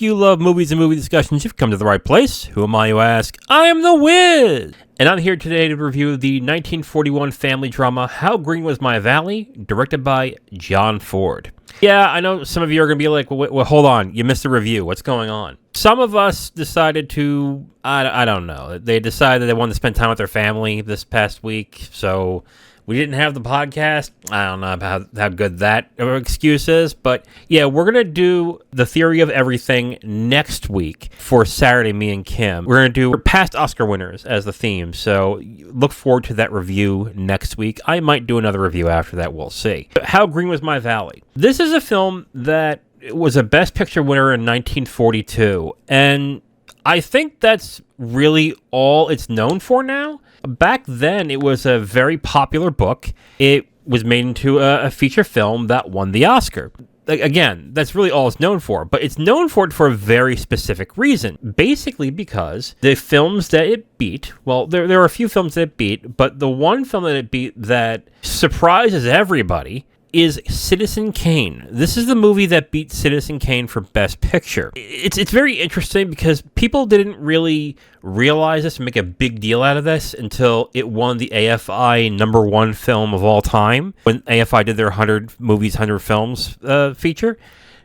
you love movies and movie discussions, you've come to the right place. Who am I, you ask? I am the Wiz! And I'm here today to review the 1941 family drama, How Green Was My Valley, directed by John Ford. Yeah, I know some of you are going to be like, well, hold on, you missed the review. What's going on? Some of us decided to, I don't know, they decided they wanted to spend time with their family this past week, so we didn't have the podcast. I don't know how good that excuse is, but yeah, we're going to do the theory of everything next week for Saturday, me and Kim. We're going to do past Oscar winners as the theme, so look forward to that review next week. I might do another review after that, we'll see. How Green Was My Valley? This is a film that was a Best Picture winner in 1942, and I think that's really all it's known for now. Back then, it was a very popular book. It was made into a feature film that won the Oscar. Again, that's really all it's known for, but it's known for it for a very specific reason. Basically because the films that it beat, well, there are a few films that it beat, but the one film that it beat that surprises everybody is Citizen Kane. This is the movie that beat Citizen Kane for Best Picture. It's very interesting because people didn't really realize this and make a big deal out of this until it won the AFI #1 film of all time, when AFI did their 100 movies, 100 films feature.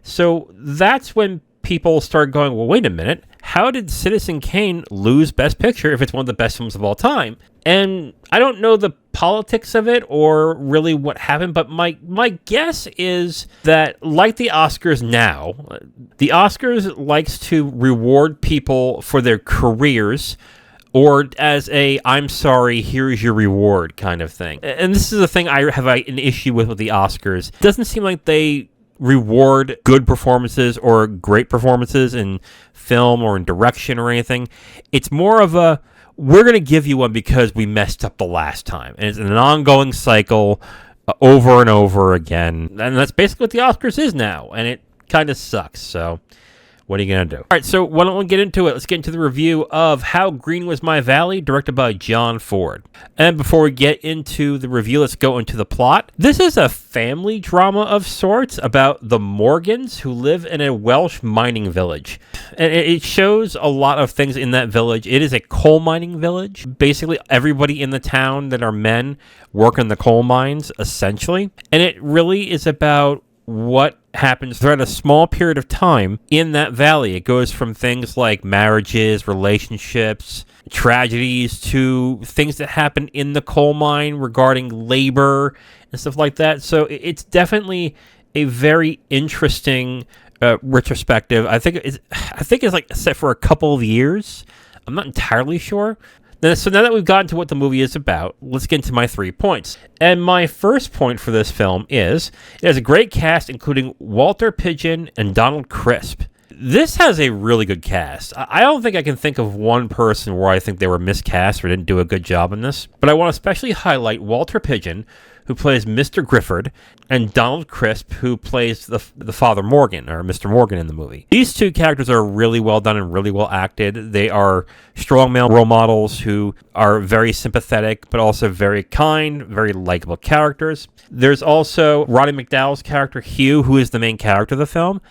So that's when people started going, well, wait a minute, how did Citizen Kane lose Best Picture if it's one of the best films of all time? And I don't know the politics of it or really what happened, but my guess is that, like the Oscars now, the Oscars likes to reward people for their careers, or as a I'm sorry, here's your reward kind of thing. And this is the thing I have an issue with the Oscars. It doesn't seem like they reward good performances or great performances in film or in direction or anything. It's more of a, we're going to give you one because we messed up the last time. And it's an ongoing cycle over and over again. And that's basically what the Oscars is now. And it kind of sucks. So what are you going to do? All right, so why don't we get into it? Let's get into the review of How Green Was My Valley, directed by John Ford. And before we get into the review, let's go into the plot. This is a family drama of sorts about the Morgans who live in a Welsh mining village. And it shows a lot of things in that village. It is a coal mining village. Basically, everybody in the town that are men work in the coal mines, essentially. And it really is about what happens throughout a small period of time in that valley. It goes from things like marriages, relationships, tragedies, to things that happen in the coal mine regarding labor and stuff like that. So it's definitely a very interesting retrospective. I think it's like set for a couple of years. I'm not entirely sure. So now that we've gotten to what the movie is about, let's get into my 3 points. And my first point for this film is, it has a great cast, including Walter Pidgeon and Donald Crisp. This has a really good cast. I don't think I can think of one person where I think they were miscast or didn't do a good job in this. But I want to especially highlight Walter Pidgeon, who plays Mr. Grifford, and Donald Crisp, who plays the Father Morgan, or Mr. Morgan in the movie. These two characters are really well done and really well acted. They are strong male role models who are very sympathetic, but also very kind, very likable characters. There's also Roddy McDowall's character, Hugh, who is the main character of the film.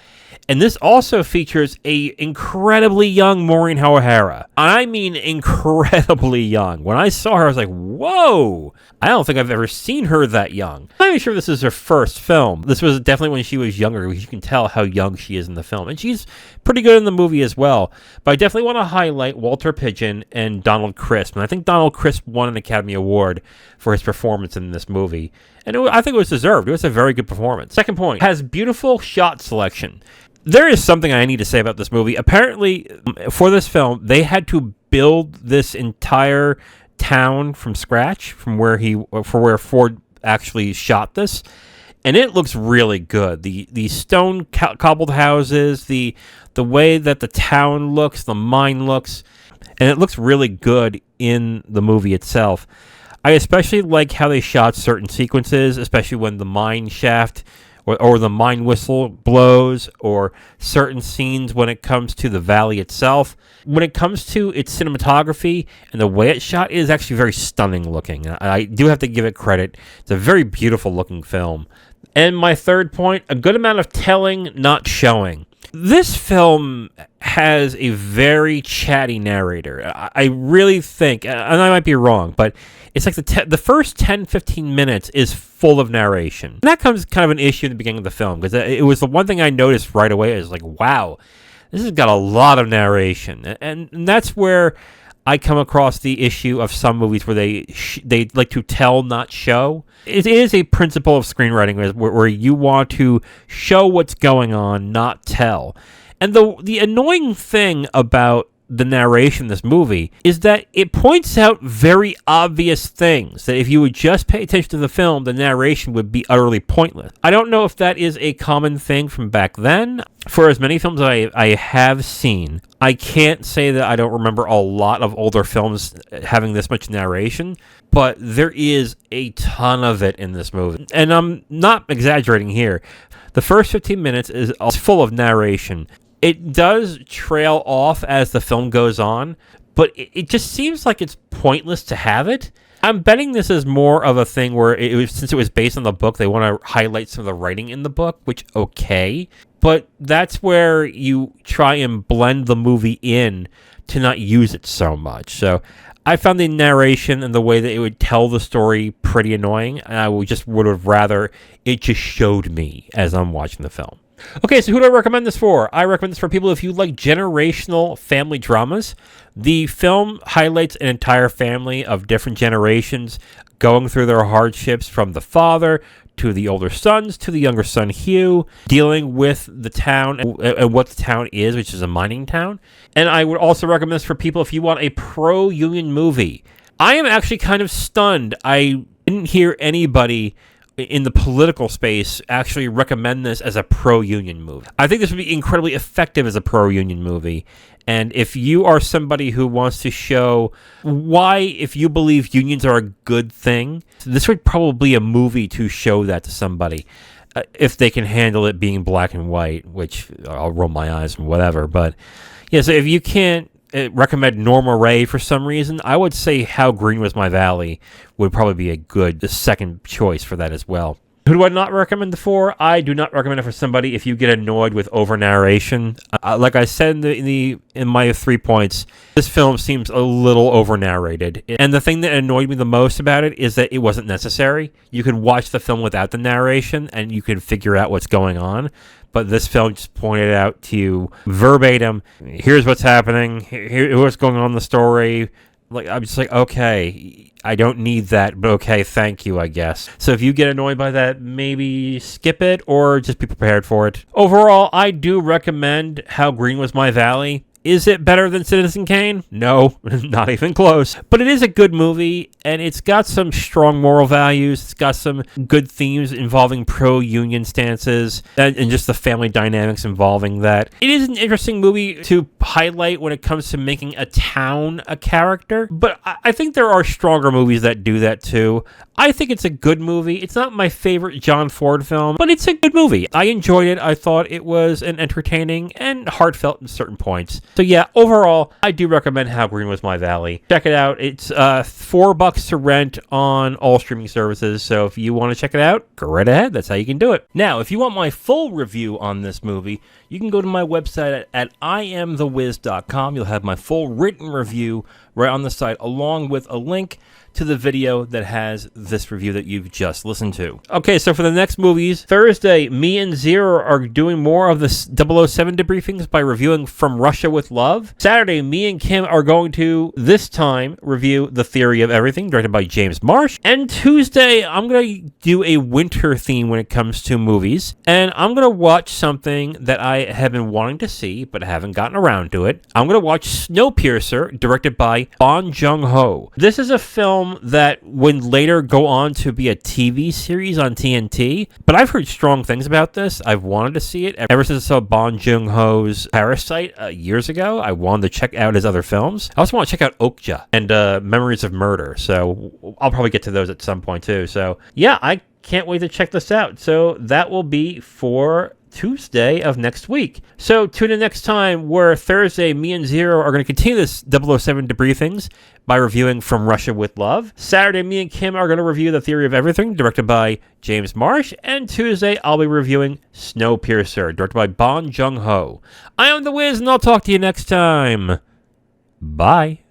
And this also features a incredibly young Maureen O'Hara. I mean incredibly young. When I saw her, I was like, whoa! I don't think I've ever seen her that young. I'm not even sure this is her first film. This was definitely when she was younger. You can tell how young she is in the film. And she's pretty good in the movie as well. But I definitely want to highlight Walter Pidgeon and Donald Crisp. And I think Donald Crisp won an Academy Award for his performance in this movie. And I think it was deserved. It was a very good performance. Second point, has beautiful shot selection. There is something I need to say about this movie. Apparently, for this film, they had to build this entire town from scratch, from where Ford actually shot this, and it looks really good. The stone cobbled houses, the way that the town looks, the mine looks, and it looks really good in the movie itself. I especially like how they shot certain sequences, especially when the mine shaft or the mine whistle blows, or certain scenes when it comes to the valley itself. When it comes to its cinematography and the way it's shot, it is actually very stunning looking. I do have to give it credit. It's a very beautiful looking film. And my third point, a good amount of telling, not showing. This film has a very chatty narrator. I really think, and I might be wrong, but it's like the first 10, 15 minutes is full of narration. And that comes kind of an issue in the beginning of the film, because it was the one thing I noticed right away. Is like, wow, this has got a lot of narration. And that's where I come across the issue of some movies where they like to tell, not show. It is a principle of screenwriting where you want to show what's going on, not tell. And the annoying thing about the narration in this movie is that it points out very obvious things that if you would just pay attention to the film, the narration would be utterly pointless. I don't know if that is a common thing from back then. For as many films I have seen, I can't say that I don't remember a lot of older films having this much narration, but there is a ton of it in this movie. And I'm not exaggerating here. The first 15 minutes is full of narration. It does trail off as the film goes on, but it just seems like it's pointless to have it. I'm betting this is more of a thing where since it was based on the book, they want to highlight some of the writing in the book, which, okay. But that's where you try and blend the movie in to not use it so much. So I found the narration and the way that it would tell the story pretty annoying, and I would have rather it just showed me as I'm watching the film. Okay, so who do I recommend this for? I recommend this for people if you like generational family dramas. The film highlights an entire family of different generations going through their hardships, from the father to the older sons to the younger son Hugh, dealing with the town and what the town is, which is a mining town. And I would also recommend this for people if you want a pro-union movie. I am actually kind of stunned. I didn't hear anybody in the political space actually recommend this as a pro-union movie. I think this would be incredibly effective as a pro-union movie. And if you are somebody who wants to show why, if you believe unions are a good thing, this would probably be a movie to show that to somebody. If they can handle it being black and white, which I'll roll my eyes and whatever. But yeah, so if you can't recommend Norma Ray for some reason, I would say How Green Was My Valley would probably be a good second choice for that as well. Who do I not recommend it for? I do not recommend it for somebody if you get annoyed with over narration. Like I said in my 3 points, this film seems a little over narrated. And the thing that annoyed me the most about it is that it wasn't necessary. You could watch the film without the narration and you could figure out what's going on. But this film just pointed out to you verbatim, here's what's happening, here's what's going on in the story. Like, I'm just like, okay, I don't need that, but okay, thank you, I guess. So if you get annoyed by that, maybe skip it or just be prepared for it. Overall, I do recommend How Green Was My Valley. Is it better than Citizen Kane? No, not even close. But it is a good movie, and it's got some strong moral values. It's got some good themes involving pro-union stances and just the family dynamics involving that. It is an interesting movie to highlight when it comes to making a town a character, but I think there are stronger movies that do that too. I think it's a good movie. It's not my favorite John Ford film, but it's a good movie. I enjoyed it. I thought it was an entertaining and heartfelt in certain points. So yeah, overall, I do recommend How Green Was My Valley. Check it out. It's $4 to rent on all streaming services. So if you want to check it out, go right ahead. That's how you can do it. Now, if you want my full review on this movie, you can go to my website at IamTheWiz.com. You'll have my full written review right on the site, along with a link to the video that has this review that you've just listened to. Okay, so for the next movies, Thursday, me and Zero are doing more of the 007 debriefings by reviewing From Russia with Love. Saturday, me and Kim are going to, this time, review The Theory of Everything, directed by James Marsh. And Tuesday, I'm going to do a winter theme when it comes to movies. And I'm going to watch something that I have been wanting to see, but haven't gotten around to it. I'm going to watch Snowpiercer, directed by Bong Joon-ho. This is a film that would later go on to be a TV series on TNT, but I've heard strong things about this. I've wanted to see it ever since I saw Bong Joon-ho's Parasite years ago. I wanted to check out his other films. I also want to check out Okja and Memories of Murder, so I'll probably get to those at some point too. So yeah, I can't wait to check this out. So that will be for Tuesday of next week. So tune in next time, where Thursday, me and Zero are going to continue this 007 debriefings by reviewing From Russia with Love. Saturday, me and Kim are going to review The Theory of Everything, directed by James Marsh. And Tuesday, I'll be reviewing Snowpiercer, directed by Bong Joon-ho. I am The Wiz, and I'll talk to you next time. Bye.